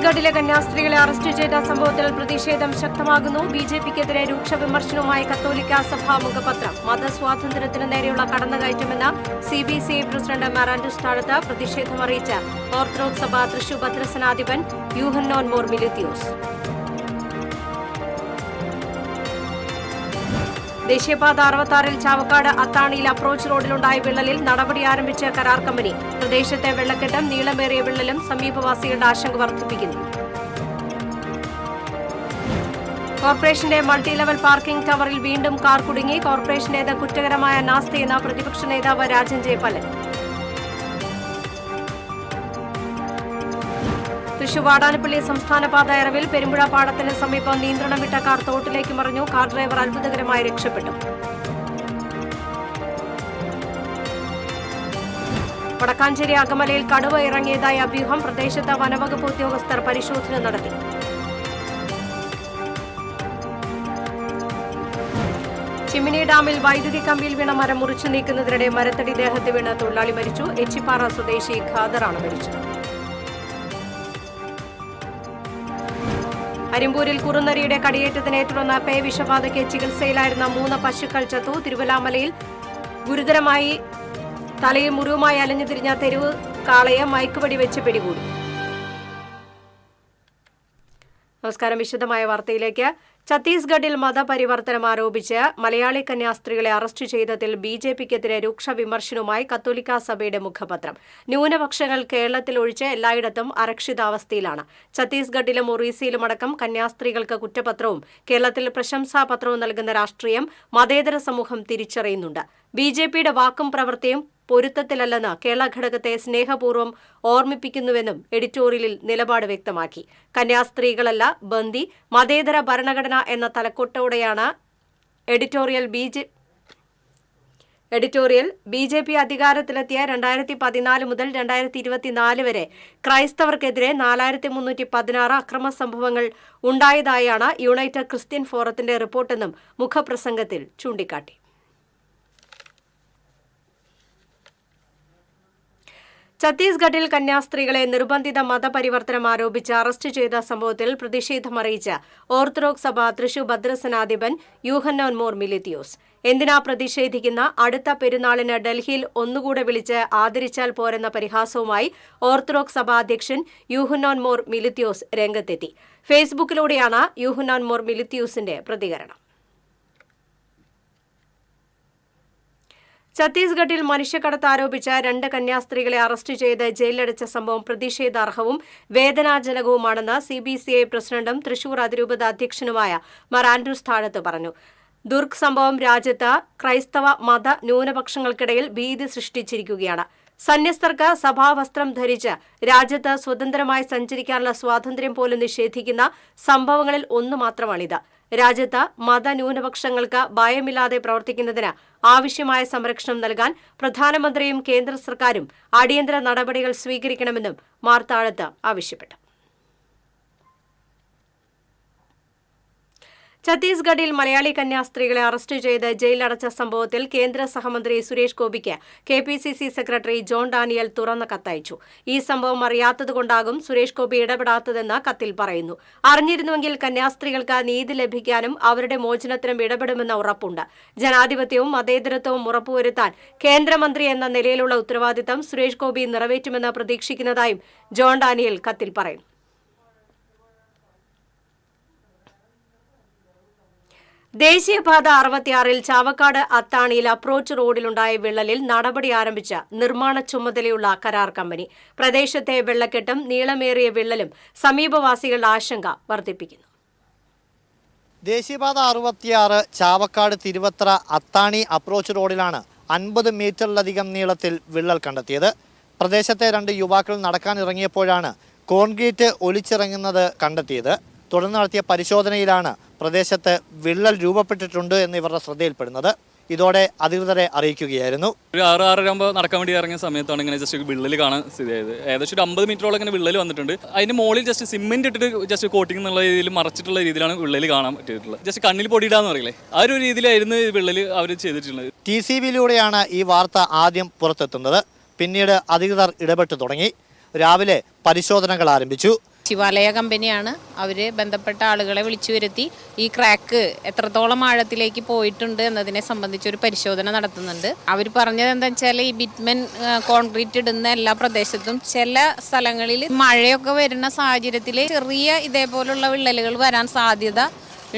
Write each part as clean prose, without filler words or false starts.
ഛത്തീസ്ഗഡിലെ കന്യാസ്ത്രീകളെ അറസ്റ്റ് ചെയ്ത സംഭവത്തിൽ പ്രതിഷേധം ശക്തമാകുന്നു. ബിജെപിക്കെതിരെ രൂക്ഷ വിമർശനവുമായി കത്തോലിക്ക സഭാ മുഖപത്രം. മതസ്വാതന്ത്ര്യത്തിന് നേരെയുള്ള കടന്നുകയറ്റമെന്ന് CBCI പ്രസിഡന്റ് മാറാൻഡൂസ് താഴത്ത് പ്രതിഷേധമറിയിച്ച ഓർത്തഡോക്സ് സഭ തൃശൂർ ഭദ്രസനാധിപൻ യൂഹന്നോൻ മോർ മിലിത്തിയോസ്. ദേശീയപാത 66-ൽ ചാവക്കാട് അത്താണിയിൽ അപ്രോച്ച് റോഡിലുണ്ടായ വിള്ളലിൽ നടപടി ആരംഭിച്ച കരാർ കമ്പനി. പ്രദേശത്തെ വെള്ളക്കെട്ടും നീളമേറിയ വിള്ളലും സമീപവാസികളുടെ ആശങ്ക വർദ്ധിപ്പിക്കുന്നു. കോർപ്പറേഷന്റെ മൾട്ടി ലെവൽ പാർക്കിംഗ് ടവറിൽ വീണ്ടും കാർ കുടുങ്ങി. കോർപ്പറേഷന്റേത് കുറ്റകരമായ നാസ്തിയെന്ന പ്രതിപക്ഷ നേതാവ് രാജൻ ജയപാലൻ. തൃശൂർ വാടാനപ്പള്ളി സംസ്ഥാന പാത എറവിൽ പെരുമ്പുഴ പാടത്തിന് സമീപം നിയന്ത്രണം വിട്ട കാർ തോട്ടിലേക്ക് മറിഞ്ഞു. കാർ ഡ്രൈവർ അത്ഭുതകരമായി രക്ഷപ്പെട്ടു. വടക്കാഞ്ചേരി അകമലയിൽ കടുവ ഇറങ്ങിയതായി അഭ്യൂഹം. പ്രദേശത്ത് വനവകുപ്പ് ഉദ്യോഗസ്ഥർ പരിശോധന നടത്തി. ചിമ്മിനി ഡാമിൽ വൈദ്യുതി കമ്പിയിൽ വീണ മരം മുറിച്ചു നീക്കുന്നതിനിടെ മരത്തടി ദേഹത്ത് വീണ് തൊഴിലാളി മരിച്ചു. എച്ചിപ്പാറ സ്വദേശി ഖാദറാണ് മരിച്ചത്. അരിമ്പൂരിൽ കുറുനരിയുടെ കടിയേറ്റത്തിനെ തുടർന്ന് പേ വിഷബാധയ്ക്ക് ചികിത്സയിലായിരുന്ന 3 പശുക്കൾ ചത്തു. തിരുവല്ലാമലയിൽ ഗുരുതരമായി തലയിൽ മുറിവുമായി അലഞ്ഞുതിരിഞ്ഞ തെരുവ് കാളയെ മയക്കുവെടി വെച്ച് പിടികൂടി. നമസ്കാരം. വിശദമായ വാർത്തയിലേക്ക്. ഛത്തീസ്ഗഡിൽ മതപരിവർത്തനം ആരോപിച്ച് മലയാളി കന്യാസ്ത്രീകളെ അറസ്റ്റ് ചെയ്തതിൽ ബിജെപിക്കെതിരെ രൂക്ഷ വിമർശനവുമായി കത്തോലിക്ക സഭയുടെ മുഖപത്രം. ന്യൂനപക്ഷങ്ങൾ കേരളത്തിൽ ഒഴിച്ച് എല്ലായിടത്തും അരക്ഷിതാവസ്ഥയിലാണ്. ഛത്തീസ്ഗഡിലും ഒറീസയിലുമടക്കം കന്യാസ്ത്രീകൾക്ക് കുറ്റപത്രവും കേരളത്തിൽ പ്രശംസാപത്രവും നൽകുന്ന രാഷ്ട്രീയം മതേതര സമൂഹം തിരിച്ചറിയുന്നുണ്ട്. ബിജെപിയുടെ വാക്കും പ്രവൃത്തിയും പൊരുത്തത്തിലല്ലെന്ന് കേരള ഘടകത്തെ സ്നേഹപൂർവ്വം ഓർമ്മിപ്പിക്കുന്നുവെന്നും എഡിറ്റോറിയലിൽ നിലപാട് വ്യക്തമാക്കി. കന്യാസ്ത്രീകളല്ല ബന്ദി, മതേതര ഭരണഘടന എന്ന തലക്കെട്ടോടെയാണ് എഡിറ്റോറിയൽ. ബിജെപി അധികാരത്തിലെത്തിയ 2014 മുതൽ 2024 വരെ ക്രൈസ്തവർക്കെതിരെ 4316 അക്രമ സംഭവങ്ങൾ ഉണ്ടായതായാണ് യുണൈറ്റഡ് ക്രിസ്ത്യൻ ഫോറത്തിന്റെ റിപ്പോർട്ടെന്നും മുഖപ്രസംഗത്തിൽ ചൂണ്ടിക്കാട്ടി. ഛത്തീസ്ഗഡിൽ കന്യാസ്ത്രീകളെ നിർബന്ധിത മതപരിവർത്തനം ആരോപിച്ച് അറസ്റ്റ് ചെയ്ത സംഭവത്തിൽ പ്രതിഷേധമറിയിച്ച ഓർത്തഡോക്സ് സഭ തൃശൂർ ഭദ്രസനാധിപൻ യൂഹന്നോൻ മോർ മിലിത്തിയോസ്. എന്തിനാ പ്രതിഷേധിക്കുന്ന? അടുത്ത പെരുന്നാളിന് ഡൽഹിയിൽ ഒന്നുകൂടെ വിളിച്ച് ആദരിച്ചാൽ പോരെന്ന പരിഹാസവുമായി ഓർത്തഡോക്സ് സഭാ അധ്യക്ഷൻ യൂഹന്നോൻ മോർ മിലിത്തിയോസ് രംഗത്തെത്തി. ഫേസ്ബുക്കിലൂടെയാണ് യൂഹന്നോൻ മോർ മിലിത്തിയോസിന്റെ പ്രതികരണം. ഛത്തീസ്ഗഡിൽ മനുഷ്യക്കടത്ത് ആരോപിച്ച 2 കന്യാസ്ത്രീകളെ അറസ്റ്റ് ചെയ്ത് ജയിലിലടച്ച സംഭവം പ്രതിഷേധാർഹവും വേദനാജനകവുമാണെന്ന് CBCI പ്രസിഡന്റും തൃശൂർ അതിരൂപത അധ്യക്ഷനുമായ മാറാൻഡൂസ് താഴത്ത് പറഞ്ഞു. ദുർഗ് സംഭവം രാജ്യത്ത് ക്രൈസ്തവ മത ന്യൂനപക്ഷങ്ങൾക്കിടയിൽ ഭീതി സൃഷ്ടിച്ചിരിക്കുകയാണ്. സന്യസ്തർക്ക് സഭാവസ്ത്രം ധരിച്ച് രാജ്യത്ത് സ്വതന്ത്രമായി സഞ്ചരിക്കാനുള്ള സ്വാതന്ത്ര്യം പോലും നിഷേധിക്കുന്ന സംഭവങ്ങളിൽ ഒന്നു മാത്രമാണിത്. രാജ്യത്ത് മതന്യൂനപക്ഷങ്ങൾക്ക് ഭയമില്ലാതെ പ്രവർത്തിക്കുന്നതിന് ആവശ്യമായ സംരക്ഷണം നൽകാൻ പ്രധാനമന്ത്രിയും കേന്ദ്ര സർക്കാരും അടിയന്തര നടപടികൾ സ്വീകരിക്കണമെന്നും മാർത്താഴത്ത് ആവശ്യപ്പെട്ടു. ഛത്തീസ്ഗഡിൽ മലയാളി കന്യാസ്ത്രീകളെ അറസ്റ്റ് ചെയ്ത് ജയിലിലടച്ച സംഭവത്തിൽ കേന്ദ്ര സഹമന്ത്രി സുരേഷ് ഗോപിക്ക് KPCC സെക്രട്ടറി ജോൺ ഡാനിയൽ തുറന്ന കത്തയച്ചു. ഈ സംഭവം അറിയാത്തതുകൊണ്ടാകും സുരേഷ് ഗോപി ഇടപെടാത്തതെന്ന് കത്തിൽ പറയുന്നു. അറിഞ്ഞിരുന്നുവെങ്കിൽ കന്യാസ്ത്രീകൾക്ക് നീതി ലഭിക്കാനും അവരുടെ മോചനത്തിനും ഇടപെടുമെന്ന ഉറപ്പുണ്ട്. ജനാധിപത്യവും മതേതരത്വവും ഉറപ്പുവരുത്താൻ കേന്ദ്രമന്ത്രി എന്ന നിലയിലുള്ള ഉത്തരവാദിത്തം സുരേഷ് ഗോപി നിറവേറ്റുമെന്ന് പ്രതീക്ഷിക്കുന്നതായും ജോൺ ഡാനിയൽ കത്തിൽ പറയുന്നു. ദേശീയപാത 66-ൽ ചാവക്കാട് അത്താണിയിൽ അപ്രോച്ച് റോഡിലുണ്ടായ വിള്ളലിൽ നടപടി ആരംഭിച്ച നിർമ്മാണ ചുമതലയുള്ള കരാർ കമ്പനി. പ്രദേശത്തെ വെള്ളക്കെട്ടും നീളമേറിയ വിള്ളലും സമീപവാസികളുടെ ആശങ്ക വർദ്ധിപ്പിക്കുന്നു. ദേശീയപാത 66 ചാവക്കാട് തിരുവത്ര അത്താണി അപ്രോച്ച് റോഡിലാണ് 50 മീറ്ററിലധികം നീളത്തിൽ വിള്ളൽ കണ്ടെത്തിയത്. പ്രദേശത്തെ 2 യുവാക്കൾ നടക്കാനിറങ്ങിയപ്പോഴാണ് കോൺക്രീറ്റ് ഒലിച്ചിറങ്ങുന്നത് കണ്ടെത്തിയത്. തുടർന്ന് നടത്തിയ പരിശോധനയിലാണ് പ്രദേശത്ത് വിള്ളൽ രൂപപ്പെട്ടിട്ടുണ്ട് എന്ന് ഇവരുടെ ശ്രദ്ധയിൽപ്പെടുന്നത്. ഇതോടെ അധികൃതരെ അറിയിക്കുകയായിരുന്നു. ഒരു 6-6:30 നടക്കാൻ വേണ്ടി ഇറങ്ങിയ സമയത്താണ് ഇങ്ങനെ ജസ്റ്റ് വിള്ളൽ കാണാൻ സ്ഥിതിയായത്. ഏകദേശം ഒരു 50 മീറ്ററോളം ഇങ്ങനെ വിള്ളൽ വന്നിട്ടുണ്ട്. അതിന് മുകളിൽ ജസ്റ്റ് സിമെന്റ് ഇട്ടിട്ട് ജസ്റ്റ് കോട്ടിംഗ് എന്നുള്ള രീതിയിൽ മറച്ചിട്ടുള്ള രീതിയിലാണ് വിള്ളൽ കാണാൻ പറ്റിയിട്ടുള്ളത്. ജസ്റ്റ് കണ്ണിൽ പൊടിയിടാന്ന് പറയില്ലേ, ആ ഒരു രീതിയിലായിരുന്നു വിള്ളൽ അവർ ചെയ്തിട്ടുള്ളത്. TCBയിലൂടെയാണ് ഈ വാർത്ത ആദ്യം പുറത്തെത്തുന്നത്. പിന്നീട് അധികൃതർ ഇടപെട്ടു തുടങ്ങി. രാവിലെ പരിശോധനകൾ ആരംഭിച്ചു. സച്ചിവാലയ കമ്പനിയാണ്. അവർ ബന്ധപ്പെട്ട ആളുകളെ വിളിച്ചു വരുത്തി ഈ ക്രാക്ക് എത്രത്തോളം ആഴത്തിലേക്ക് പോയിട്ടുണ്ട് എന്നതിനെ സംബന്ധിച്ചൊരു പരിശോധന നടത്തുന്നുണ്ട്. അവർ പറഞ്ഞത് എന്താ വെച്ചാൽ ഈ ബിറ്റ്മെൻ കോൺക്രീറ്റ് ഇടുന്ന എല്ലാ പ്രദേശത്തും ചില സ്ഥലങ്ങളിൽ മഴയൊക്കെ വരുന്ന സാഹചര്യത്തിൽ ചെറിയ ഇതേപോലുള്ള വിള്ളലുകൾ വരാൻ സാധ്യത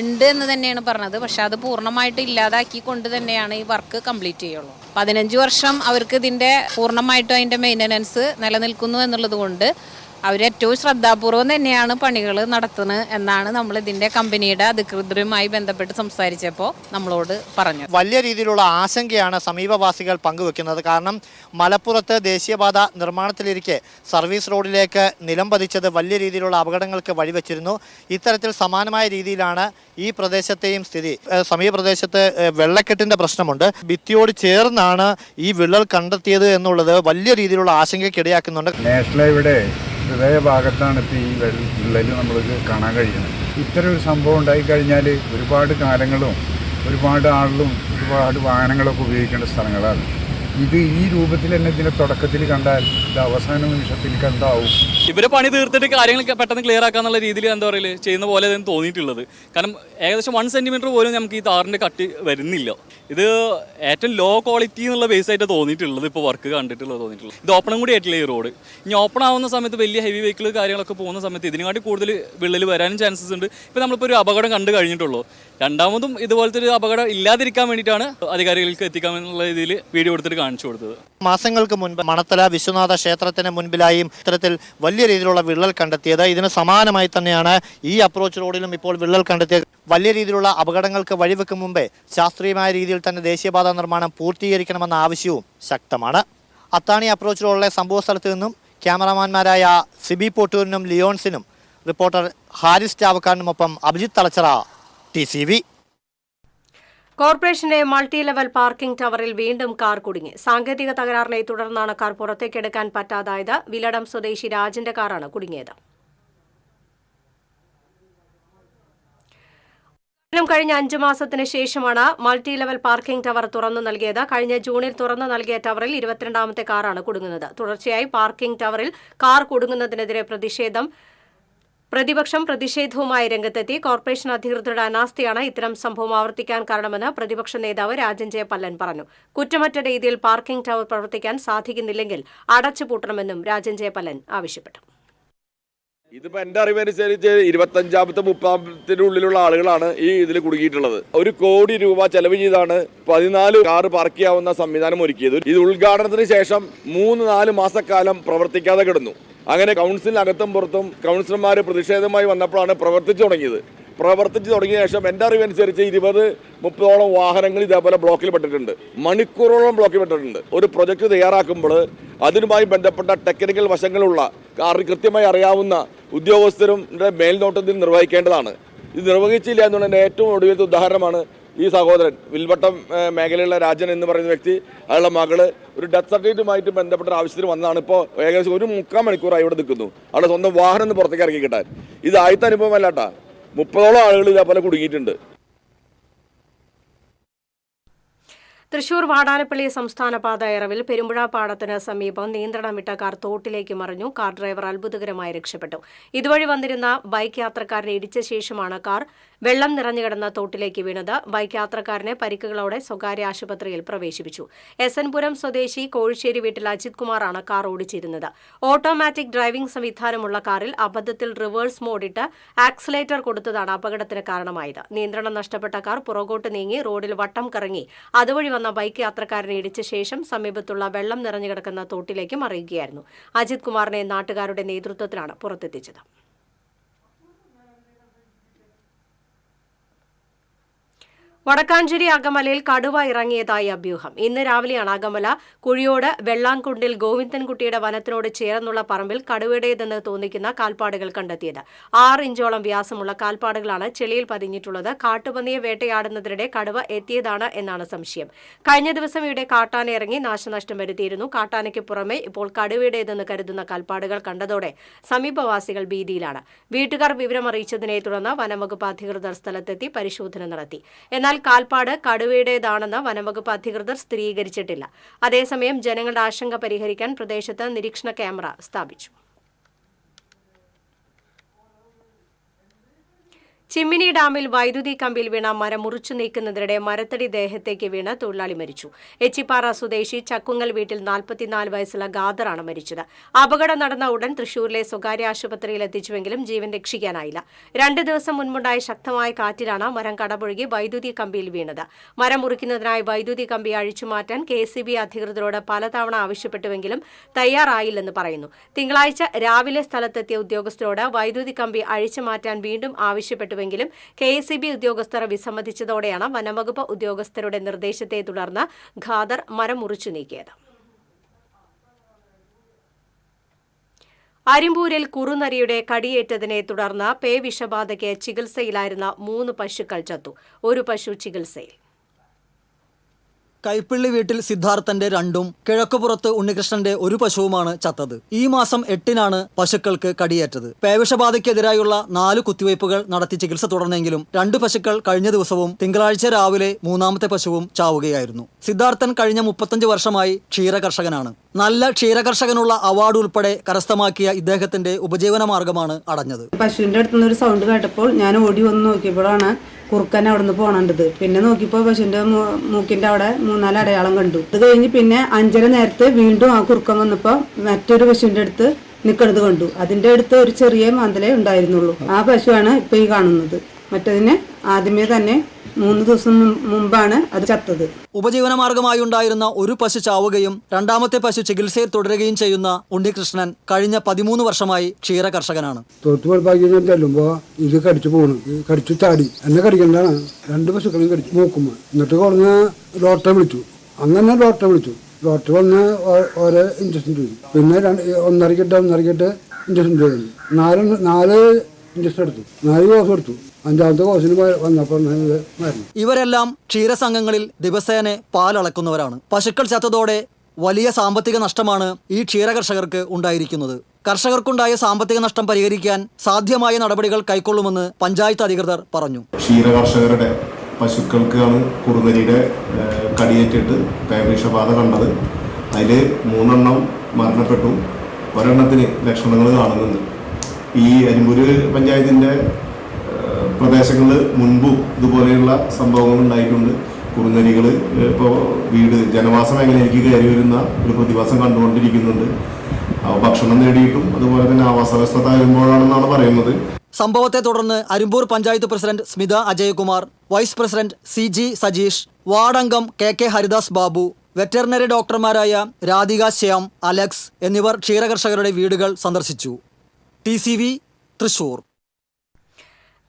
ഉണ്ട് എന്ന് തന്നെയാണ് പറഞ്ഞത്. പക്ഷെ അത് പൂർണ്ണമായിട്ട് ഇല്ലാതാക്കി കൊണ്ട് തന്നെയാണ് ഈ വർക്ക് കംപ്ലീറ്റ് ചെയ്യുള്ളൂ. 15 വർഷം അവർക്ക് ഇതിൻ്റെ പൂർണ്ണമായിട്ടും അതിൻ്റെ മെയിൻ്റനൻസ് നിലനിൽക്കുന്നു എന്നുള്ളത് കൊണ്ട് അവരേറ്റവും ശ്രദ്ധാപൂർവം തന്നെയാണ് പണികൾ നടത്തുന്നത് എന്നാണ് നമ്മൾ ഇതിൻ്റെ കമ്പനിയുടെ അധികൃതരുമായി ബന്ധപ്പെട്ട് സംസാരിച്ചപ്പോൾ നമ്മളോട് പറഞ്ഞത്. വലിയ രീതിയിലുള്ള ആശങ്കയാണ് സമീപവാസികൾ പങ്കുവെക്കുന്നത്. കാരണം മലപ്പുറത്ത് ദേശീയപാത നിർമ്മാണത്തിലിരിക്കെ സർവീസ് റോഡിലേക്ക് നിലം പതിച്ചത് വലിയ രീതിയിലുള്ള അപകടങ്ങൾക്ക് വഴിവെച്ചിരുന്നു. ഇത്തരത്തിൽ സമാനമായ രീതിയിലാണ് ഈ പ്രദേശത്തെയും സ്ഥിതി. സമീപ പ്രദേശത്ത് വെള്ളക്കെട്ടിൻ്റെ പ്രശ്നമുണ്ട്. ഭിത്തിയോട് ചേർന്നാണ് ഈ വിള്ളൽ കണ്ടെത്തിയത് എന്നുള്ളത് വലിയ രീതിയിലുള്ള ആശങ്കയ്ക്കിടയാക്കുന്നുണ്ട്. നാഷണൽ ഹൈവേയുടെ ഹൃദയഭാഗത്താണ് ഇപ്പോൾ ഈ വിള്ളൽ നമ്മൾക്ക് കാണാൻ കഴിയുന്നത്. ഇത്തരം ഒരു സംഭവം ഉണ്ടായിക്കഴിഞ്ഞാൽ ഒരുപാട് കാലങ്ങളും ഒരുപാട് ആളുകളും ഒരുപാട് വാഹനങ്ങളൊക്കെ ഉപയോഗിക്കേണ്ട സ്ഥലങ്ങളാണ്. ഇത് ഈ രൂപത്തിൽ തന്നെ ഇതിൻ്റെ തുടക്കത്തിൽ കണ്ടാൽ ഇത് അവസാന നിമിഷത്തിൽ എന്താവും. ഇവരെ പണി തീർത്തിട്ട് കാര്യങ്ങൾ പെട്ടെന്ന് ക്ലിയർ ആക്കാന്നുള്ള രീതിയിൽ എന്താ പറയുക ചെയ്യുന്ന പോലെ തന്നെ തോന്നിയിട്ടുള്ളത്. കാരണം ഏകദേശം 1 സെൻറ്റിമീറ്റർ പോലും നമുക്ക് ഈ താറിൻ്റെ കട്ടി വരുന്നില്ല. ഇത് ഏറ്റവും ലോ ക്വാളിറ്റി എന്നുള്ള ബേസ് ആയിട്ട് തോന്നിയിട്ടുള്ളത്. ഇപ്പോൾ വർക്ക് തോന്നിയിട്ടുള്ളത് ഇത് ഓപ്പണും കൂടി ആയിട്ടില്ല ഈ റോഡ്. ഇനി ഓപ്പൺ ആവുന്ന സമയത്ത് വലിയ ഹെവി വെഹിക്കിൾ കാര്യങ്ങളൊക്കെ പോകുന്ന സമയത്ത് ഇതിനെക്കാട്ടി കൂടുതൽ വിള്ളൽ വരാനും ചാൻസസ് ഉണ്ട്. ഇപ്പോൾ നമ്മളിപ്പോൾ ഒരു അപകടം കണ്ടു കഴിഞ്ഞിട്ടുള്ളൂ. രണ്ടാമതും ഇതുപോലത്തെ ഒരു അപകടം ഇല്ലാതിരിക്കാൻ വേണ്ടിയിട്ടാണ് അധികാരികൾക്ക് എത്തിക്കാമെന്നുള്ള രീതിയിൽ വീഡിയോ എടുത്തിട്ട് കാണിച്ചു കൊടുത്തത്. മാസങ്ങൾക്ക് മുൻപ് മണത്തല വിശ്വനാഥ ക്ഷേത്രത്തിന് മുൻപിലായും ഇത്തരത്തിൽ വലിയ രീതിയിലുള്ള വിള്ളൽ കണ്ടെത്തിയത്. ഇതിന് സമാനമായി തന്നെയാണ് ഈ അപ്രോച്ച് റോഡിലും ഇപ്പോൾ വിള്ളൽ കണ്ടെത്തിയത്. വലിയ രീതിയിലുള്ള അപകടങ്ങൾക്ക് വഴിവെക്കും മുമ്പേ ശാസ്ത്രീയമായ രീതിയിൽ തന്നെ ദേശീയപാത നിർമ്മാണം പൂർത്തീകരിക്കണമെന്ന ആവശ്യവും ശക്തമാണ്. അത്താണി അപ്രോച്ച് റോഡിലെ സംഭവ സ്ഥലത്ത് നിന്നും ക്യാമറാമാൻമാരായ സിബി പോട്ടൂരിനും ലിയോൺസിനും റിപ്പോർട്ടർ ഹാരിസ് ചാവക്കാടിനുമൊപ്പം അഭിജിത്ത് തലച്ചറ, TCV. കോർപ്പറേഷന്റെ മൾട്ടി ലെവൽ പാർക്കിംഗ് ടവറിൽ വീണ്ടും കാർ കുടുങ്ങി. സാങ്കേതിക തകരാറിനെ തുടർന്നാണ് കാർ പുറത്തേക്കെടുക്കാൻ പറ്റാതായത്. വിലടം സ്വദേശി രാജിന്റെ കാറാണ് കുടുങ്ങിയത്. കഴിഞ്ഞ 5 മാസത്തിന് ശേഷമാണ് മൾട്ടി ലെവൽ പാർക്കിംഗ് ടവർ തുറന്നു നൽകിയത്. കഴിഞ്ഞ ജൂണിൽ തുറന്നു നൽകിയ ടവറിൽ 22ാമത്തെ കാറാണ് കുടുങ്ങുന്നത്. തുടർച്ചയായി പാർക്കിംഗ് ടവറിൽ കാർ കുടുങ്ങുന്നതിനെതിരെ പ്രതിപക്ഷം പ്രതിഷേധവുമായി രംഗത്തെത്തി. കോർപ്പറേഷൻ അധികൃതരുടെ അനാസ്ഥയാണ് ഇത്തരം സംഭവം ആവർത്തിക്കാൻ കാരണമെന്ന് പ്രതിപക്ഷ നേതാവ് രാജൻ ജെ പല്ലൻ പറഞ്ഞു. കുറ്റമറ്റ രീതിയിൽ പാർക്കിംഗ് ടവർ പ്രവർത്തിക്കാൻ സാധിക്കുന്നില്ലെങ്കിൽ അടച്ചുപൂട്ടണമെന്നും രാജൻ ജെ പല്ലൻ ആവശ്യപ്പെട്ടു. ഇതിപ്പോ എന്റെ അറിവനുസരിച്ച് 25-ാമത്തെ 30-ാമത്തിന്റെ ഉള്ളിലുള്ള ആളുകളാണ് ഈ ഇതിൽ കുടുങ്ങിയിട്ടുള്ളത്. 1 കോടി രൂപ ചെലവ് ചെയ്താണ് 14 കാർ പാർക്ക് ചെയ്യാവുന്ന സംവിധാനം ഒരുക്കിയത്. ഇത് ഉദ്ഘാടനത്തിന് ശേഷം 3-4 മാസക്കാലം പ്രവർത്തിക്കാതെ കിടന്നു. അങ്ങനെ കൗൺസിലിനകത്തും പുറത്തും കൗൺസിലർമാർ പ്രതിഷേധമായി വന്നപ്പോഴാണ് പ്രവർത്തിച്ചു തുടങ്ങിയ ശേഷം എൻ്റെ അറിവനുസരിച്ച് 20-30ഓളം വാഹനങ്ങൾ ഇതേപോലെ ബ്ലോക്കിൽ പെട്ടിട്ടുണ്ട്. മണിക്കൂറോളം ബ്ലോക്കിൽ പെട്ടിട്ടുണ്ട്. ഒരു പ്രൊജക്ട് തയ്യാറാക്കുമ്പോൾ അതിനുമായി ബന്ധപ്പെട്ട ടെക്നിക്കൽ വശങ്ങളുള്ള കൃത്യമായി അറിയാവുന്ന ഉദ്യോഗസ്ഥരുടെ മേൽനോട്ടത്തിൽ നിർവഹിക്കേണ്ടതാണ്. ഇത് നിർവഹിച്ചില്ല എന്നുള്ളതിൻ്റെ ഏറ്റവും ഒടുവിലത്തെ ഉദാഹരണമാണ് ഈ സഹോദരൻ വിൽവട്ടം മേഖലയിലുള്ള രാജൻ എന്ന് പറയുന്ന വ്യക്തി. അയാളുടെ മകള് ഒരു ഡെത്ത് സർട്ടിഫിക്കറ്റുമായിട്ട് ബന്ധപ്പെട്ട ആവശ്യത്തിന് വന്നതാണ്. ഇപ്പോൾ ഏകദേശം 1 മണിക്കൂറായി ഇവിടെ നിൽക്കുന്നു. അവിടെ സ്വന്തം വാഹനം ഒന്ന് പുറത്തേക്ക് ഇറക്കി കിട്ടാൻ. ഇത് ആദ്യത്തെ അനുഭവമല്ലാട്ടാ. 30ഓളം ആളുകൾ ഇതേപോലെ കുടുങ്ങിയിട്ടുണ്ട്. തൃശൂർ വാടാനപ്പള്ളി സംസ്ഥാന പാത എറവിൽ പെരുമ്പുഴ പാടത്തിന് സമീപം നിയന്ത്രണം വിട്ട കാർ തോട്ടിലേക്ക് മറിഞ്ഞു. കാർ ഡ്രൈവർ അത്ഭുതകരമായി രക്ഷപ്പെട്ടു. ഇതുവഴി വന്നിരുന്ന ബൈക്ക് യാത്രക്കാരനെ ഇടിച്ച ശേഷമാണ് കാർ വെള്ളം നിറഞ്ഞുകിടന്ന തോട്ടിലേക്ക് വീണത്. ബൈക്ക് യാത്രക്കാരനെ പരിക്കുകളോടെ സ്വകാര്യ ആശുപത്രിയിൽ പ്രവേശിപ്പിച്ചു. SN പുരം സ്വദേശി കോഴിശ്ശേരി വീട്ടിൽ അജിത് കുമാറാണ് കാർ ഓടിച്ചിരുന്നത്. ഓട്ടോമാറ്റിക് ഡ്രൈവിംഗ് സംവിധാനമുള്ള കാറിൽ അബദ്ധത്തിൽ റിവേഴ്സ് മോഡിട്ട് ആക്സിലേറ്റർ കൊടുത്തതാണ് അപകടത്തിന് കാരണമായത്. നിയന്ത്രണം നഷ്ടപ്പെട്ട കാർ പുറകോട്ട് നീങ്ങി റോഡിൽ വട്ടം കറങ്ങി അതുവഴി വന്ന ബൈക്ക് യാത്രക്കാരനെ ഇടിച്ച ശേഷം സമീപത്തുള്ള വെള്ളം നിറഞ്ഞുകിടക്കുന്ന തോട്ടിലേക്ക് മറിയുകയായിരുന്നു. അജിത് കുമാറിനെ നാട്ടുകാരുടെ നേതൃത്വത്തിലാണ് പുറത്തെത്തിച്ചത്. വടക്കാഞ്ചേരി അകമലയിൽ കടുവ ഇറങ്ങിയതായി അഭ്യൂഹം. ഇന്ന് രാവിലെയാണ് അകമല കുഴിയോട് വെള്ളാംകുണ്ടിൽ ഗോവിന്ദൻകുട്ടിയുടെ വനത്തിനോട് ചേർന്നുള്ള പറമ്പിൽ കടുവയുടേതെന്ന് തോന്നിക്കുന്ന കാൽപ്പാടുകൾ കണ്ടെത്തിയത്. 6 ഇഞ്ചോളം വ്യാസമുള്ള കാൽപ്പാടുകളാണ് ചെളിയിൽ പതിഞ്ഞിട്ടുള്ളത്. കാട്ടുപന്നിയെ വേട്ടയാടുന്നതിനിടെ കടുവ എത്തിയതാണ് എന്നാണ് സംശയം. കഴിഞ്ഞ ദിവസം ഇവിടെ കാട്ടാന ഇറങ്ങി നാശനഷ്ടം വരുത്തിയിരുന്നു. കാട്ടാനയ്ക്ക് പുറമെ ഇപ്പോൾ കടുവയുടേതെന്ന് കരുതുന്ന കാൽപ്പാടുകൾ കണ്ടതോടെ സമീപവാസികൾ ഭീതിയിലാണ്. വീട്ടുകാർ വിവരമറിയിച്ചതിനെ തുടർന്ന് വനംവകുപ്പ് അധികൃതർ സ്ഥലത്തെത്തി പരിശോധന നടത്തി. എന്നാൽ കാൽപ്പാട് കടുവയുടേതാണെന്ന് വനംവകുപ്പ് അധികൃതർ സ്ഥിരീകരിച്ചിട്ടില്ല. അതേസമയം ജനങ്ങളുടെ ആശങ്ക പരിഹരിക്കാൻ പ്രദേശത്ത് നിരീക്ഷണ ക്യാമറ സ്ഥാപിച്ചു. ചിമ്മിനി ഡാമിൽ വൈദ്യുതി കമ്പിയിൽ വീണ മരം മുറിച്ചു നീക്കുന്നതിനിടെ മരത്തടി ദേഹത്തേക്ക് വീണ് തൊഴിലാളി മരിച്ചു. എച്ചിപ്പാറ സ്വദേശി ചക്കുങ്ങൽ വീട്ടിൽ 44 വയസ്സുള്ള ഖാദറാണ് മരിച്ചത്. അപകടം നടന്ന ഉടൻ തൃശൂരിലെ സ്വകാര്യ ആശുപത്രിയിൽ എത്തിച്ചുവെങ്കിലും ജീവൻ രക്ഷിക്കാനായില്ല. 2 ദിവസം മുൻപുണ്ടായ ശക്തമായ കാറ്റിലാണ് മരം കടപുഴകി വൈദ്യുതി കമ്പിയിൽ വീണത്. മരം മുറിക്കുന്നതിനായി വൈദ്യുതി കമ്പി അഴിച്ചുമാറ്റാൻ KCB അധികൃതരോട് പലതവണ ആവശ്യപ്പെട്ടുവെങ്കിലും തയ്യാറായില്ലെന്ന് പറയുന്നു. തിങ്കളാഴ്ച രാവിലെ സ്ഥലത്തെത്തിയ ഉദ്യോഗസ്ഥരോട് വൈദ്യുതി കമ്പി അഴിച്ചുമാറ്റാൻ വീണ്ടും ആവശ്യപ്പെട്ടുവെങ്കിലും KCB ഉദ്യോഗസ്ഥർ വിസമ്മതിച്ചതോടെയാണ് വനംവകുപ്പ് ഉദ്യോഗസ്ഥരുടെ നിർദ്ദേശത്തെ തുടർന്ന് ഖാദർ മരം മുറിച്ചു നീക്കിയത്. അരിമ്പൂരിൽ കുറുനരിയുടെ കടിയേറ്റതിനെ തുടർന്ന് പേവിഷബാധയ്ക്ക് ചികിത്സയിലായിരുന്ന 3 പശുക്കൾ ചത്തു. ഒരു പശു ചികിത്സയിൽ. കൈപ്പിള്ളി വീട്ടിൽ സിദ്ധാർത്ഥന്റെ 2ഉം കിഴക്കുപുറത്ത് ഉണ്ണികൃഷ്ണന്റെ 1 പശുവുമാണ് ചത്തത്. ഈ മാസം 8-നാണ് പശുക്കൾക്ക് കടിയേറ്റത്. പേവിഷബാധയ്ക്കെതിരായുള്ള 4 കുത്തിവയ്പ്പുകൾ നടത്തി ചികിത്സ തുടർന്നെങ്കിലും 2 പശുക്കൾ കഴിഞ്ഞ ദിവസവും തിങ്കളാഴ്ച രാവിലെ 3ാമത്തെ പശുവും ചാവുകയായിരുന്നു. സിദ്ധാർത്ഥൻ കഴിഞ്ഞ 35 വർഷമായി ക്ഷീരകർഷകനാണ്. നല്ല ക്ഷീരകർഷകനുള്ള അവാർഡ് ഉൾപ്പെടെ കരസ്ഥമാക്കിയ ഇദ്ദേഹത്തിന്റെ ഉപജീവന മാർഗമാണ് അടഞ്ഞത്. പശുവിന്റെ അടുത്തുനിന്ന് ഒരു സൗണ്ട് കേട്ടപ്പോൾ ഞാൻ ഓടി വന്ന് നോക്കിയപ്പോഴാണ് കുറുക്കൻ അവിടെ നിന്ന് പോണത്. പിന്നെ നോക്കിയപ്പോൾ പശുവിന്റെ മൂക്കിന്റെ അവിടെ 3-4 അടയാളം കണ്ടു. ഇത് കഴിഞ്ഞ് പിന്നെ 5:30 നേരത്തെ വീണ്ടും ആ കുറുക്കൻ വന്നപ്പോൾ മറ്റൊരു പശുവിന്റെ അടുത്ത് നിൽക്കുന്നത് കണ്ടു. അതിന്റെ അടുത്ത് ഒരു ചെറിയ മാന്തലേ ഉണ്ടായിരുന്നുള്ളൂ. ആ പശുവാണ് ഇപ്പൊ ഈ കാണുന്നത്. മറ്റതിന് ആദ്യമേ തന്നെ 3 ദിവസം മുമ്പാണ് അത് ചത്തത്. ഉപജീവന മാർഗമായി ഉണ്ടായിരുന്ന ഒരു പശു ചാവുകയും 2ാമത്തെ പശു ചികിത്സയിൽ തുടരുകയും ചെയ്യുന്ന ഉണ്ണികൃഷ്ണൻ കഴിഞ്ഞ 13 വർഷമായി ക്ഷീരകർഷകനാണ്. ചെല്ലുമ്പോ ഇത് കടിച്ചു പോണു, കടിച്ചു ചാടി എന്നെ കടിക്കണ്ടാണ്. 2 പശുക്കളും കടിച്ചു മൂക്കുമ്പോ. എന്നിട്ട് കുറഞ്ഞ ഡോക്ടറെ വിളിച്ചു. അങ്ങനെ ഡോക്ടറെ വിളിച്ചു. ഡോക്ടർ വന്ന് ഓരോ ഇഞ്ചക്ഷൻ ചെയ്തു. പിന്നെ 1.5 ഇഞ്ചക്ഷൻ ചെയ്തു. 4 ഇഞ്ചക്ഷൻ എടുത്തു. 4 ഡോസ് എടുത്തു. 5ാമത്തെ കോഴ്സിന് വന്നപ്പോൾ ഇവരെല്ലാം ക്ഷീരസംഘങ്ങളിൽ ദിവസേന പാലളക്കുന്നവരാണ്. പശുക്കൾ ചത്തതോടെ വലിയ സാമ്പത്തിക നഷ്ടമാണ് ഈ ക്ഷീരകർഷകർക്ക് ഉണ്ടായിരിക്കുന്നത്. കർഷകർക്കുണ്ടായ സാമ്പത്തിക നഷ്ടം പരിഹരിക്കാൻ സാധ്യമായ നടപടികൾ കൈക്കൊള്ളുമെന്ന് പഞ്ചായത്ത് അധികൃതർ പറഞ്ഞു. ക്ഷീരകർഷകരുടെ പശുക്കൾക്കാണ് കുറുനരിയുടെ കടിയേറ്റിട്ട് പേവിഷബാധ കണ്ടത്. അതിൽ 3 മരണപ്പെട്ടു. ഒരെണ്ണത്തിന് ലക്ഷണങ്ങൾ കാണുന്നുണ്ട്. ഈ അരിമ്പൂര് പഞ്ചായത്തിൻ്റെ പ്രദേശങ്ങളിൽ മുൻപും ഇതുപോലെയുള്ള സംഭവങ്ങൾ ഉണ്ടായിട്ടുണ്ട്. കുറുനരികൾ ഇപ്പോൾ ജനവാസ മേഖലയിലേക്ക് കയറി വരുന്ന ഒരു പ്രതിഭാസം കണ്ടുകൊണ്ടിരിക്കുന്നുണ്ട്. ഭക്ഷണം നേടിയിട്ടും അതുപോലെ തന്നെ ആവാസ വ്യവസ്ഥ തകരുമ്പോഴാണെന്നാണ് പറയുന്നത്. സംഭവത്തെ തുടർന്ന് Arimpur panchayat president Smitha Ajayakumar, vice president CG Sajeesh, ward അംഗം KK ഹരിദാസ് ബാബു, വെറ്ററിനറി ഡോക്ടർമാരായ രാധിക ശ്യാം, അലക്സ് എന്നിവർ ക്ഷീരകർഷകരുടെ വീടുകൾ സന്ദർശിച്ചു. TCV തൃശൂർ.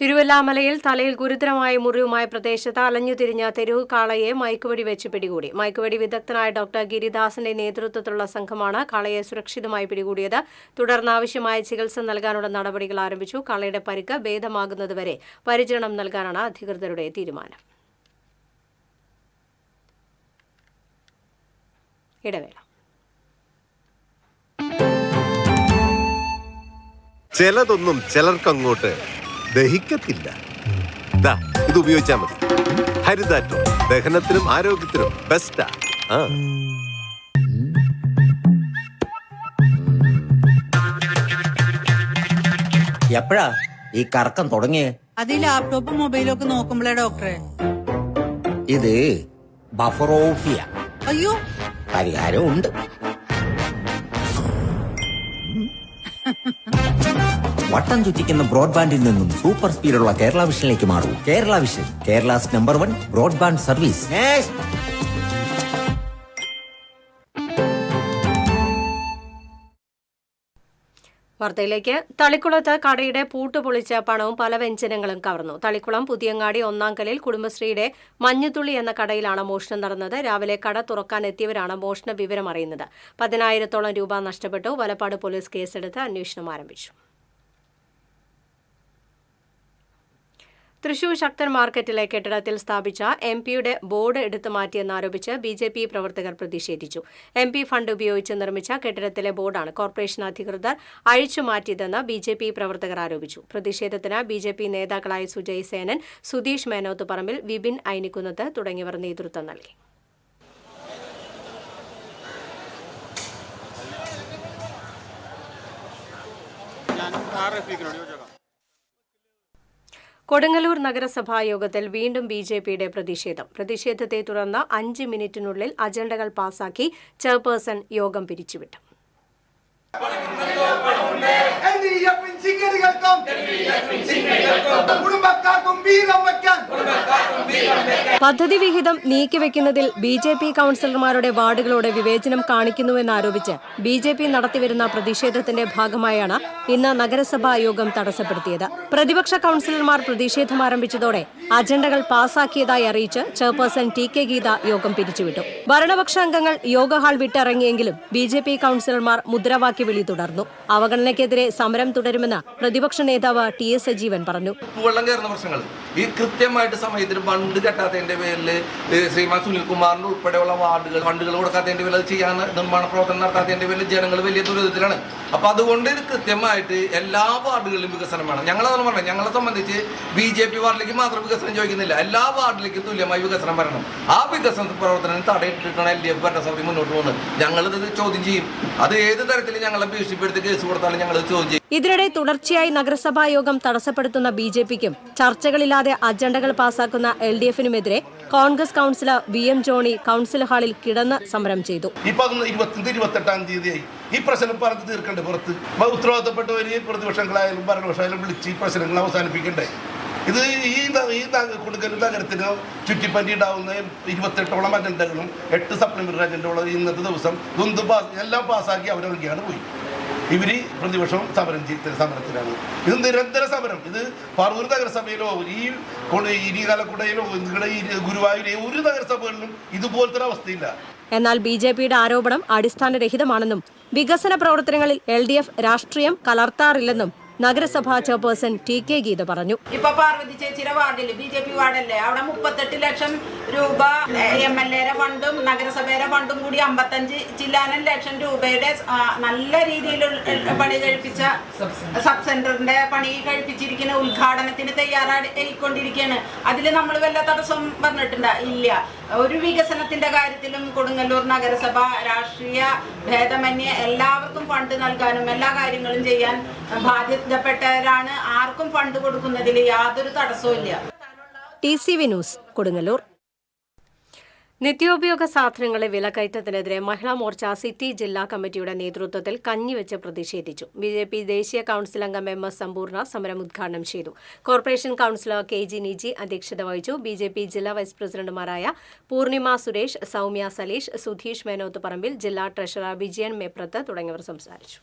തിരുവല്ലാമലയിൽ തലയിൽ ഗുരുതരമായ മുറിവുമായ പ്രദേശത്ത് അലഞ്ഞുതിരിഞ്ഞ തെരുവ് കാളയെ മയക്കുവെടി വെച്ച് പിടികൂടി. മയക്കുവെടി വിദഗ്ധനായ ഡോക്ടർ ഗിരിദാസിന്റെ നേതൃത്വത്തിലുള്ള സംഘമാണ് കാളയെ സുരക്ഷിതമായി പിടികൂടിയത്. തുടർന്ന് ആവശ്യമായ ചികിത്സ നൽകാനുള്ള നടപടികൾ ആരംഭിച്ചു. കാളയുടെ പരിക്ക് ഭേദമാകുന്നതുവരെ പരിചരണം നൽകാനാണ് അധികൃതരുടെ തീരുമാനം. ഇടവേള. ചിലതൊന്നും ചിലർക്കങ്ങോട്ട് ദഹിക്കത്തില്ല. ഇത് ഉപയോഗിച്ചാൽ മതി. ഹരിതാറ്റോ ദഹനത്തിനും ആരോഗ്യത്തിനും ബെസ്റ്റാ. എപ്പോഴാ ഈ കറക്കം തുടങ്ങിയേ? അത് ലാപ്ടോപ്പും മൊബൈലും ഒക്കെ നോക്കുമ്പോഴേ ഡോക്ടറെ. ഇത് ബഫറോഫിയ. അയ്യോ, പരിഹാരം ഉണ്ട്. വട്ടം ചുറ്റിക്കുന്ന ബ്രോഡ്ബാൻഡിൽ നിന്നും സൂപ്പർ സ്പീഡുള്ള കേരള വിഷനിലേക്ക് മാറൂ. Kerala vision, Kerala's number 1 broadband service. വാർത്തയിലേക്ക്. തളിക്കുളത്ത് കടയുടെ പൂട്ട് പൊളിച്ച പണവും പല വ്യഞ്ജനങ്ങളും കവർന്നു. തളിക്കുളം പുതിയങ്ങാടി 1-ാംകലിൽ കുടുംബശ്രീയുടെ മഞ്ഞുതുള്ളി എന്ന കടയിലാണ് മോഷണം നടന്നത്. രാവിലെ കട തുറക്കാൻ എത്തിയവരാണ് മോഷണ വിവരം അറിയുന്നത്. 10,000-ഓളം രൂപ നഷ്ടപ്പെട്ടു. വലപ്പാട് പോലീസ് കേസെടുത്ത് അന്വേഷണം ആരംഭിച്ചു. തൃശൂർ ശക്തൻ മാർക്കറ്റിലെ കെട്ടിടത്തിൽ സ്ഥാപിച്ച MP-യുടെ ബോർഡ് എടുത്തു മാറ്റിയെന്നാരോപിച്ച് BJP പ്രവർത്തകർ പ്രതിഷേധിച്ചു. MP ഫണ്ട് ഉപയോഗിച്ച് നിർമ്മിച്ച കെട്ടിടത്തിലെ ബോർഡാണ് കോർപ്പറേഷൻ അധികൃതർ അഴിച്ചുമാറ്റിയതെന്ന് BJP പ്രവർത്തകർ ആരോപിച്ചു. പ്രതിഷേധത്തിന് BJP നേതാക്കളായ സുജയ് സേനൻ, സുധീഷ് മേനോത്ത് പറമ്പിൽ, വിപിൻ ഐനിക്കുന്നത്ത് തുടങ്ങിയവർ നേതൃത്വം നൽകി. കൊടുങ്ങല്ലൂർ നഗരസഭാ യോഗത്തിൽ വീണ്ടും ബിജെപിയുടെ പ്രതിഷേധം. പ്രതിഷേധത്തെ തുടർന്ന് 5 മിനിറ്റിനുള്ളിൽ അജണ്ടകൾ പാസാക്കി ചെയർപേഴ്സൺ യോഗം പിരിച്ചുവിട്ടു. പദ്ധതി വിഹിതം നീക്കിവെക്കുന്നതിൽ ബി.ജെ.പി. കൌൺസിലർമാരുടെ വാർഡുകളോട് വിവേചനം കാണിക്കുന്നുവെന്നാരോപിച്ച് ബി.ജെ.പി. നടത്തിവരുന്ന പ്രതിഷേധത്തിന്റെ ഭാഗമായാണ് ഇന്ന് നഗരസഭാ യോഗം തടസ്സപ്പെടുത്തിയത്. പ്രതിപക്ഷ കൌൺസിലർമാർ പ്രതിഷേധം ആരംഭിച്ചതോടെ അജണ്ടകൾ പാസാക്കിയതായി അറിയിച്ച് ചെയർപേഴ്സൺ ടി.കെ. ഗീത യോഗം പിരിച്ചുവിട്ടു. ഭരണപക്ഷ അംഗങ്ങൾ യോഗ ഹാൾ വിട്ടിറങ്ങിയെങ്കിലും ബി.ജെ.പി. കൌൺസിലർമാർ മുദ്രാവാക്യ വിളി തുടർന്നു. അവഗണനയ്ക്കെതിരെ സമരം തുടരുമെന്ന് പ്രതിപക്ഷ നേതാവ് ടി.എസ്. സജീവൻ പറഞ്ഞു. വെള്ളം കയറുന്ന പ്രശ്നങ്ങൾ ഈ കൃത്യമായിട്ട് സമയത്തിന് ഫണ്ട് കെട്ടാത്തതിന്റെ പേരിൽ ശ്രീമാൻ സുനിൽകുമാറിന്റെ ഉൾപ്പെടെയുള്ള ഫണ്ടുകൾ കൊടുക്കാത്തതിന്റെ പേരിൽ ചെയ്യാൻ നിർമ്മാണ പ്രവർത്തനം നടത്താത്തതിന്റെ പേരിൽ ജനങ്ങൾ വലിയ ദുരിതത്തിലാണ്. അപ്പൊ അതുകൊണ്ട് ഇത് കൃത്യമായിട്ട് എല്ലാ വാർഡുകളിലും വികസനം വേണം. ഞങ്ങളതാണ് പറഞ്ഞത്. ഞങ്ങളെ സംബന്ധിച്ച് ബി.ജെ.പി. വാർഡിലേക്ക് മാത്രം വികസനം ചോദിക്കുന്നില്ല, എല്ലാ വാർഡിലേക്കും തുല്യമായി വികസനം വരണം. ആ വികസന പ്രവർത്തനം തടയിട്ടിട്ടാണ് LDF ഭരണസമിതി മുന്നോട്ട് പോകുന്നത്. ഞങ്ങളിത് ചോദ്യം ചെയ്യും. അത് ഏത് തരത്തിൽ ഞങ്ങളെ ഭീഷണിപ്പെടുത്തി കേസ് കൊടുത്താലും ഞങ്ങൾ ചോദ്യം ചെയ്യും. ഇതിനിടെ തുടർച്ചയായി നഗരസഭാ യോഗം തടസ്സപ്പെടുത്തുന്ന ബി.ജെ.പിക്കും ചർച്ചകളില്ലാതെ അജണ്ടകൾ പാസാക്കുന്ന LDF-നുമെതിരെ Congress councillor VM Johny council ഹാളിൽ കിടന്ന് സമരം ചെയ്തു. 28-28 തീയതിയായി ഈ പ്രശ്നം പറഞ്ഞു തീർക്കണ്ടേ? പുറത്ത് ഉത്തരവാദിത്തപ്പെട്ടവര് പ്രതിപക്ഷങ്ങളായാലും ഭരണപക്ഷമായാലും വിളിച്ച് ഈ പ്രശ്നങ്ങൾ അവസാനിപ്പിക്കണ്ടേ? ഇത് ഈ കൊടുക്കൽ നഗരത്തിന് ചുറ്റിപ്പറ്റി ഉണ്ടാവുന്ന 28ഓളം അജണ്ടകളും 8 സപ്ലിമെന്ററി അജണ്ടകളും ഇന്നത്തെ ദിവസം എല്ലാം പാസ്സാക്കി അവരൊക്കെയാണ് പോയി. ഇവര് പ്രതിപക്ഷം സമരത്തിലാണ്. ഇത് നിരന്തര സമരം. ഇത് പറവൂർ നഗരസഭയിലോ ഈ ഇരികാലക്കുടയിലോ ഗുരുവായൂരിലെ ഒരു നഗരസഭകളിലും ഇതുപോലത്തെ അവസ്ഥയില്ല. എന്നാൽ ബി.ജെ.പിയുടെ ആരോപണം അടിസ്ഥാനരഹിതമാണെന്നും വികസന പ്രവർത്തനങ്ങളിൽ LDF രാഷ്ട്രീയം കലർത്താറില്ലെന്നും നഗരസഭാ ചെയർപേഴ്സൺ ടി.കെ. ഗീത പറഞ്ഞു. ഇപ്പൊ പാർവതി ചേച്ചിയുടെ വാർഡില് ബി.ജെ.പി. വാർഡല്ലേ, അവിടെ 38 ലക്ഷം രൂപ MLA ഫണ്ടും നഗരസഭയുടെ ഫണ്ടും കൂടി 55 ലക്ഷം രൂപയുടെ നല്ല രീതിയിൽ പണി കഴിപ്പിച്ച സബ് സെന്ററിന്റെ പണി കഴിപ്പിച്ചിരിക്കുന്ന ഉദ്ഘാടനത്തിന് തയ്യാറായിക്കൊണ്ടിരിക്കുകയാണ്. അതിൽ നമ്മൾ വല്ല തടസ്സം പറഞ്ഞിട്ടുണ്ടോ? ഇല്ല. ഒരു വികസനത്തിന്റെ കാര്യത്തിലും കൊടുങ്ങല്ലൂർ നഗരസഭ രാഷ്ട്രീയ ഭേദമന്യേ എല്ലാവർക്കും ഫണ്ട് നൽകാനും എല്ലാ കാര്യങ്ങളും ചെയ്യാൻ ബാധ്യതപ്പെട്ടവരാണ്. ആർക്കും ഫണ്ട് കൊടുക്കുന്നതിൽ യാതൊരു തടസ്സവും ഇല്ല. TCV news Kodungallur. നിത്യോപയോഗ സാധനങ്ങളെ വിലക്കയറ്റത്തിനെതിരെ മഹിളാ മോർച്ച സിറ്റി ജില്ലാ കമ്മിറ്റിയുടെ നേതൃത്വത്തിൽ കഞ്ഞിവെച്ച് പ്രതിഷേധിച്ചു. ബി.ജെ.പി. ദേശീയ കൌൺസിൽ അംഗം MS സമ്പൂർണ്ണ സമരം ഉദ്ഘാടനം ചെയ്തു. കോർപ്പറേഷൻ കൌൺസിലർ KG നിജി അധ്യക്ഷത വഹിച്ചു. ബി.ജെ.പി. ജില്ലാ വൈസ് പ്രസിഡന്റുമാരായ പൂർണിമ സുരേഷ്, സൗമ്യ സലീഷ്, സുധീഷ് മേനോത്ത് പറമ്പിൽ, ജില്ലാ ട്രഷറർ വിജയൻ മേപ്രത്ത് തുടങ്ങിയവർ സംസാരിച്ചു.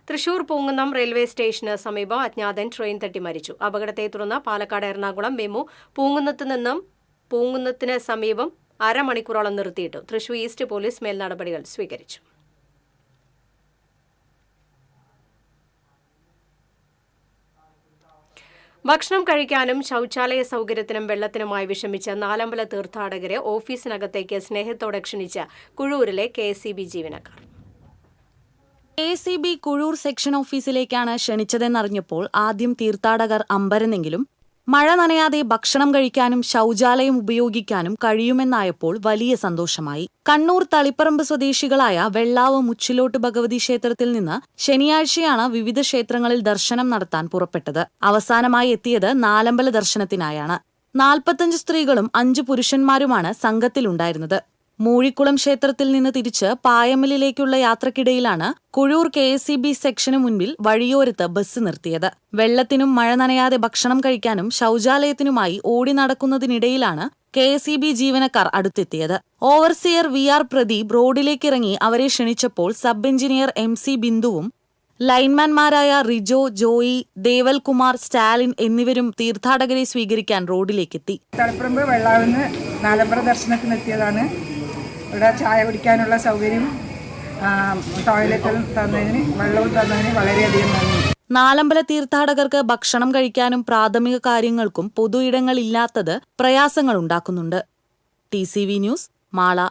തൃശൂർ പൂങ്കുന്നം റെയിൽവേ സ്റ്റേഷന് സമീപം അജ്ഞാതൻ ട്രെയിൻ തട്ടി മരിച്ചു. അപകടത്തെ തുടർന്ന് പാലക്കാട് എറണാകുളം മെമു പൂങ്കുന്നത്തിന് സമീപം അരമണിക്കൂറോളം നിർത്തിയിട്ടു. തൃശൂർ ഈസ്റ്റ് പോലീസ് മേൽ നടപടികൾ സ്വീകരിച്ചു. ഭക്ഷണം കഴിക്കാനും ശൌചാലയ സൗകര്യത്തിനും വെള്ളത്തിനുമായി വിഷമിച്ച നാലമ്പല തീർത്ഥാടകരെ ഓഫീസിനകത്തേക്ക് സ്നേഹത്തോടെ ക്ഷണിച്ച കുഴൂരിലെ KSEB ജീവനക്കാർ. KSEB കുഴൂർ സെക്ഷൻ ഓഫീസിലേക്കാണ് ക്ഷണിച്ചതെന്നറിഞ്ഞപ്പോൾ ആദ്യം തീർത്ഥാടകർ അമ്പരന്നെങ്കിലും മഴ നനയാതെ ഭക്ഷണം കഴിക്കാനും ശൌചാലയം ഉപയോഗിക്കാനും കഴിയുമെന്നായപ്പോൾ വലിയ സന്തോഷമായി. കണ്ണൂർ തളിപ്പറമ്പ് സ്വദേശികളായ വെള്ളാവ് മുച്ചിലോട്ട് ഭഗവതി ക്ഷേത്രത്തിൽ നിന്ന് ശനിയാഴ്ചയാണ് വിവിധ ക്ഷേത്രങ്ങളിൽ ദർശനം നടത്താൻ പുറപ്പെട്ടത്. അവസാനമായി എത്തിയത് നാലമ്പല ദർശനത്തിനായാണ്. 45 സ്ത്രീകളും 5 പുരുഷന്മാരുമാണ് സംഘത്തിലുണ്ടായിരുന്നത്. മൂഴിക്കുളം ക്ഷേത്രത്തിൽ നിന്ന് തിരിച്ച് പായമലിലേക്കുള്ള യാത്രക്കിടയിലാണ് കുഴൂർ KSEB സെക്ഷന് മുൻപിൽ വഴിയോരത്ത് ബസ് നിർത്തിയത്. വെള്ളത്തിനും മഴ നനയാതെ ഭക്ഷണം കഴിക്കാനും ശൌചാലയത്തിനുമായി ഓടി നടക്കുന്നതിനിടയിലാണ് KSEB ജീവനക്കാർ അടുത്തെത്തിയത്. ഓവർസിയർ VR പ്രദീപ് റോഡിലേക്കിറങ്ങി അവരെ ക്ഷണിച്ചപ്പോൾ സബ് എഞ്ചിനീയർ MC ബിന്ദുവും ലൈൻമാൻമാരായ റിജോ, ജോയി, ദേവൽകുമാർ, സ്റ്റാലിൻ എന്നിവരും തീർത്ഥാടകരെ സ്വീകരിക്കാൻ റോഡിലേക്കെത്തി. തളിപ്പറമ്പ് വെള്ളാവിന്ന് നാലമ്പല ദർശനത്തിനെത്തിയതാണ്. ഇവിടെ ചായ കുടിക്കാനുള്ള സൗകര്യം, ടോയ്ലറ്റും തന്നതിന്, വെള്ളവും തന്നതിന് വളരെയധികം നന്ദി. നാലമ്പല തീർത്ഥാടകർക്ക് ഭക്ഷണം കഴിക്കാനും പ്രാഥമിക കാര്യങ്ങൾക്കും പൊതു ഇടങ്ങളില്ലാത്തത് പ്രയാസങ്ങളുണ്ടാക്കുന്നുണ്ട്. TCV news Mala.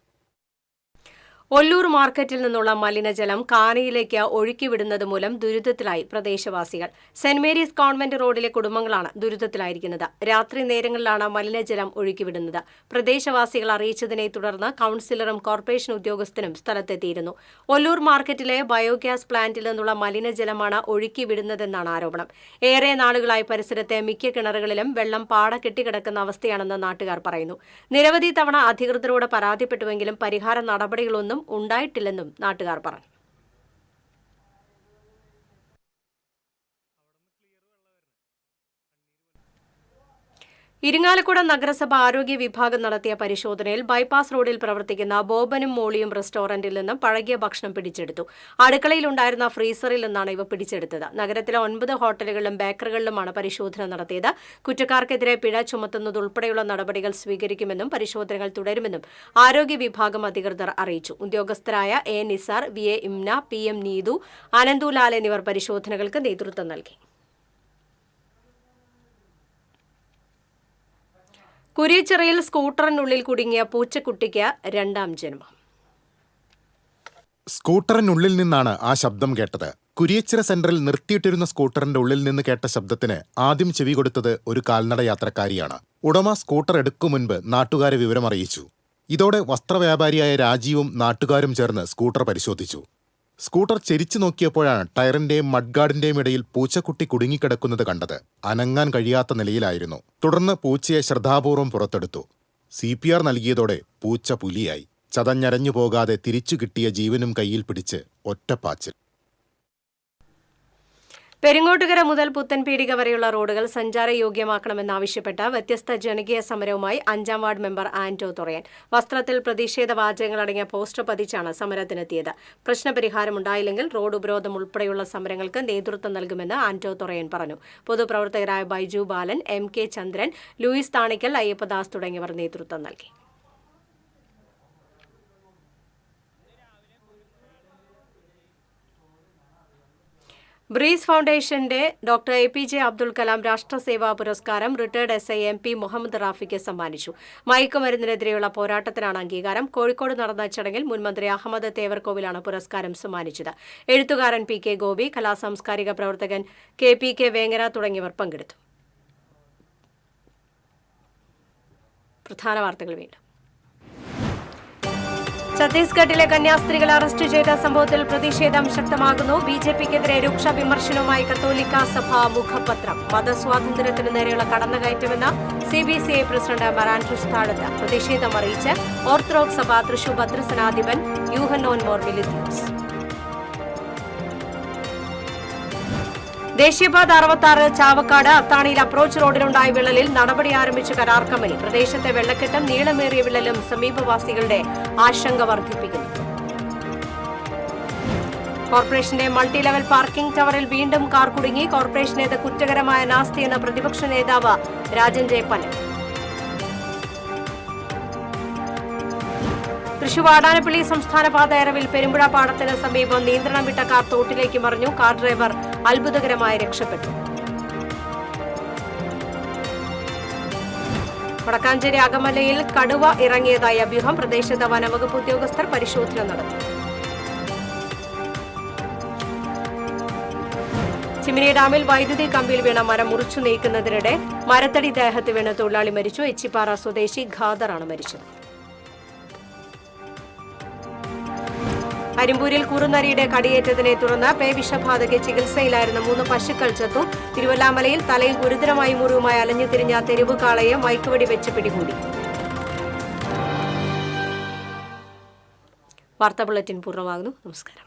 ഒല്ലൂർ മാർക്കറ്റിൽ നിന്നുള്ള മലിനജലം കാനയിലേക്ക് ഒഴുക്കിവിടുന്നത് മൂലം ദുരിതത്തിലായി പ്രദേശവാസികൾ. സെന്റ് മേരീസ് കോൺവെന്റ് റോഡിലെ കുടുംബങ്ങളാണ് ദുരിതത്തിലായിരിക്കുന്നത്. രാത്രി നേരങ്ങളിലാണ് മലിനജലം ഒഴുക്കിവിടുന്നത്. പ്രദേശവാസികൾ അറിയിച്ചതിനെ തുടർന്ന് കൌൺസിലറും കോർപ്പറേഷൻ ഉദ്യോഗസ്ഥനും സ്ഥലത്തെത്തിയിരുന്നു. ഒല്ലൂർ മാർക്കറ്റിലെ ബയോഗ്യാസ് പ്ലാന്റിൽ നിന്നുള്ള മലിനജലമാണ് ഒഴുക്കിവിടുന്നതെന്നാണ് ആരോപണം. ഏറെ നാളുകളായി പരിസരത്തെ മിക്ക കിണറുകളിലും വെള്ളം പാട കെട്ടിക്കിടക്കുന്ന അവസ്ഥയാണെന്ന് നാട്ടുകാർ പറയുന്നു. നിരവധി തവണ അധികൃതരോട് പരാതിപ്പെട്ടുവെങ്കിലും പരിഹാര നടപടികളൊന്നും ഉണ്ടായിട്ടില്ലെന്നും നാട്ടുകാർ പറഞ്ഞു. ഇരിങ്ങാലക്കുട നഗരസഭ ആരോഗ്യ വിഭാഗം നടത്തിയ പരിശോധനയിൽ ബൈപ്പാസ് റോഡിൽ പ്രവർത്തിക്കുന്ന ബോബനും മോളിയും റെസ്റ്റോറന്റിൽ നിന്നും പഴകിയ ഭക്ഷണം പിടിച്ചെടുത്തു. അടുക്കളയിലുണ്ടായിരുന്ന ഫ്രീസറിൽ നിന്നാണ് ഇവ പിടിച്ചെടുത്തത്. നഗരത്തിലെ 9 ഹോട്ടലുകളിലും ബേക്കറികളിലുമാണ് പരിശോധന നടത്തിയത്. കുറ്റക്കാർക്കെതിരെ പിഴ ചുമത്തുന്നതുൾപ്പെടെയുള്ള നടപടികൾ സ്വീകരിക്കുമെന്നും പരിശോധനകൾ തുടരുമെന്നും ആരോഗ്യ വിഭാഗം അധികൃതർ അറിയിച്ചു. ഉദ്യോഗസ്ഥരായ A Nisar, V A Imna, P M Neethu, Ananthulal എന്നിവർ പരിശോധനകൾക്ക് നേതൃത്വം നൽകി. കുരിയച്ചിറയിൽ സ്കൂട്ടറിനുള്ളിൽ കുടുങ്ങിയ പൂച്ചക്കുട്ടിക്ക് 2ാം ജന്മം. സ്കൂട്ടറിനുള്ളിൽ നിന്നാണ് ആ ശബ്ദം കേട്ടത്. കുരിയച്ചിറ സെന്ററിൽ നിർത്തിയിട്ടിരുന്ന സ്കൂട്ടറിന്റെ ഉള്ളിൽ നിന്ന് കേട്ട ശബ്ദത്തിന് ആദ്യം ചെവി കൊടുത്തത് ഒരു കാൽനട യാത്രക്കാരിയാണ്. ഉടമ സ്കൂട്ടർ എടുക്കും മുൻപ് നാട്ടുകാരെ വിവരമറിയിച്ചു. ഇതോടെ വസ്ത്രവ്യാപാരിയായ രാജീവും നാട്ടുകാരും ചേർന്ന് സ്കൂട്ടർ പരിശോധിച്ചു. സ്കൂട്ടർ ചെരിച്ചു നോക്കിയപ്പോഴാണ് ടയറിന്റെയും മഡ്ഗാർഡിന്റെയും ഇടയിൽ പൂച്ചക്കുട്ടി കുടുങ്ങിക്കിടക്കുന്നത് കണ്ടത്. അനങ്ങാൻ കഴിയാത്ത നിലയിലായിരുന്നു. തുടർന്ന് പൂച്ചയെ ശ്രദ്ധാപൂർവം പുറത്തെടുത്തു. CPR നൽകിയതോടെ പൂച്ച പുലിയായി. ചതഞ്ഞരഞ്ഞു പോകാതെ തിരിച്ചു കിട്ടിയ ജീവനും കയ്യിൽ പിടിച്ച് ഒറ്റപ്പാച്ചിൽ. പെരിങ്ങോട്ടുകര മുതൽ പുത്തൻപീടിക വരെയുള്ള റോഡുകൾ സഞ്ചാരയോഗ്യമാക്കണമെന്നാവശ്യപ്പെട്ട് വ്യത്യസ്ത ജനകീയ സമരവുമായി 5ാം വാർഡ് മെമ്പർ ആന്റോ തൊറയൻ. വസ്ത്രത്തിൽ പ്രതിഷേധ വാചകങ്ങളടങ്ങിയ പോസ്റ്റർ പതിച്ചാണ് സമരത്തിനെത്തിയത്. പ്രശ്നപരിഹാരമുണ്ടായില്ലെങ്കിൽ റോഡ് ഉപരോധം ഉൾപ്പെടെയുള്ള സമരങ്ങൾക്ക് നേതൃത്വം നൽകുമെന്ന് ആന്റോ തൊറയൻ പറഞ്ഞു. പൊതുപ്രവർത്തകരായ ബൈജു ബാലൻ, MK ചന്ദ്രൻ, ലൂയിസ് താണിക്കൽ, അയ്യപ്പദാസ് തുടങ്ങിയവർ നേതൃത്വം നൽകി. ബ്രീസ് ഫൗണ്ടേഷന്റെ ഡോക്ടർ APJ അബ്ദുൽ കലാം രാഷ്ട്രസേവാ പുരസ്കാരം റിട്ടയർഡ് SI MP മുഹമ്മദ് റാഫിക്ക് സമ്മാനിച്ചു. മയക്കുമരുന്നിനെതിരെയുള്ള പോരാട്ടത്തിനാണ് അംഗീകാരം. കോഴിക്കോട് നടന്ന ചടങ്ങിൽ മുൻമന്ത്രി അഹമ്മദ് തേവർകോവിലാണ് പുരസ്കാരം സമ്മാനിച്ചത്. എഴുത്തുകാരൻ PK ഗോപി, കലാസാംസ്കാരിക പ്രവർത്തകൻ KPK വേങ്ങര തുടങ്ങിയവർ പങ്കെടുത്തു. പ്രധാന വാർത്തകൾ വീണ്ടും. ഛത്തീസ്ഗഡിലെ കന്യാസ്ത്രീകളെ അറസ്റ്റ് ചെയ്ത സംഭവത്തിൽ പ്രതിഷേധം ശക്തമാകുന്നു. BJPക്കെതിരെ രൂക്ഷ വിമർശനവുമായി കത്തോലിക്ക സഭ മുഖപത്രം. മതസ്വാതന്ത്ര്യത്തിനു നേരെയുള്ള കടന്നുകയറ്റമെന്ന് CBCI പ്രസിഡന്റ് മാർ ആൻഡ്രൂസ് താഴത്ത്. പ്രതിഷേധം അറിയിച്ച് ഓർത്തഡോക്സ് സഭ തൃശൂർ ഭദ്രസനാധിപൻ യൂഹന്നോൻ മോർ മിലിത്തിയോസ്. ദേശീയപാത 66 ചാവക്കാട് അത്താണിയിൽ അപ്രോച്ച് റോഡിലുണ്ടായ വിള്ളലിൽ നടപടി ആരംഭിച്ച കരാർ കമ്പനി. പ്രദേശത്തെ വെള്ളക്കെട്ടും നീളമേറിയ വിള്ളലും സമീപവാസികളുടെ ആശങ്ക വർദ്ധിപ്പിക്കുന്നു. കോർപ്പറേഷന്റെ മൾട്ടി ലെവൽ പാർക്കിംഗ് ടവറിൽ വീണ്ടും കാർ കുടുങ്ങി. കോർപ്പറേഷനേത് കുറ്റകരമായ നാസ്തിയെന്ന് പ്രതിപക്ഷ നേതാവ് രാജൻ ജയപ്പൻ. തൃശൂർ വാടാനപ്പള്ളി സംസ്ഥാന പാതയറവിൽ പെരുമ്പുഴ പാടത്തിന് സമീപം നിയന്ത്രണം വിട്ട കാർ തോട്ടിലേക്ക് മറിഞ്ഞു. കാർ ഡ്രൈവർ അത്ഭുതകരമായി രക്ഷപ്പെട്ടു. വടക്കാഞ്ചേരി അകമലയിൽ കടുവ ഇറങ്ങിയതായി അഭ്യൂഹം. പ്രദേശത്ത് വനവകുപ്പ് ഉദ്യോഗസ്ഥർ പരിശോധന നടത്തി. ചിമ്മിനി ഡാമിൽ വൈദ്യുതി കമ്പിയിൽ വീണ മരം മുറിച്ചു നീക്കുന്നതിനിടെ മരത്തടി ദേഹത്ത് വീണ് തൊഴിലാളി മരിച്ചു. എച്ചിപ്പാറ സ്വദേശി ഖാദറാണ് മരിച്ചത്. അരിമ്പൂരിൽ കുറുനരിയുടെ കടിയേറ്റതിനെ തുടർന്ന് പേവിഷബാധയ്ക്ക് ചികിത്സയിലായിരുന്ന 3 പശുക്കൾ ചത്തു. തിരുവല്ലാമലയിൽ തലയിൽ ഗുരുതരമായി മുറിവുമായി അലഞ്ഞു തിരിഞ്ഞ തെരുവ് കാളയെ മയക്കുവെടി വെച്ച് പിടികൂടി. വാർത്താ ബുള്ളറ്റിൻ പൂർണ്ണമാകുന്നു. നമസ്കാരം.